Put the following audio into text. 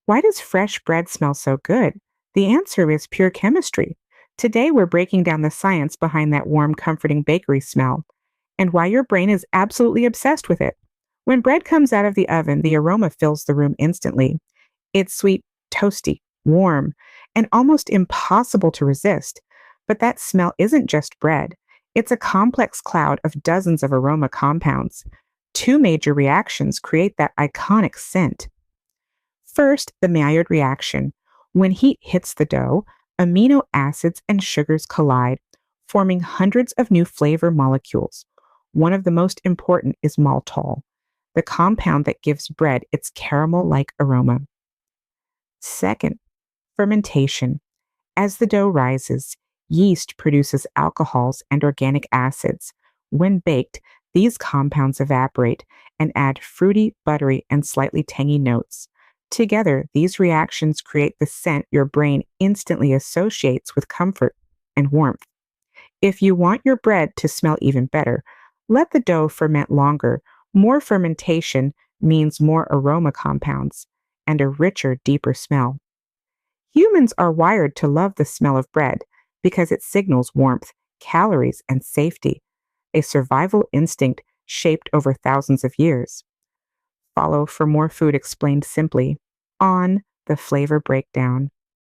Why does fresh bread smell so good? The answer is pure chemistry. Today, we're breaking down the science behind that warm, comforting bakery smell and why your brain is absolutely obsessed with it. When bread comes out of the oven, the aroma fills the room instantly. It's sweet, toasty, warm, and almost impossible to resist. But that smell isn't just bread. It's a complex cloud of dozens of aroma compounds. Two major reactions create that iconic scent. First, the Maillard reaction. When heat hits the dough, amino acids and sugars collide, forming hundreds of new flavor molecules. One of the most important is maltol, the compound that gives bread its caramel like aroma. Second, fermentation. As the dough rises, yeast produces alcohols and organic acids. When baked, these compounds evaporate and add fruity, buttery, and slightly tangy notes. Together, these reactions create the scent your brain instantly associates with comfort and warmth. If you want your bread to smell even better, let the dough ferment longer. More fermentation means more aroma compounds and a richer, deeper smell. Humans are wired to love the smell of bread because it signals warmth, calories, and safety, a survival instinct shaped over thousands of years. Follow for more food explained simply on the flavor breakdown.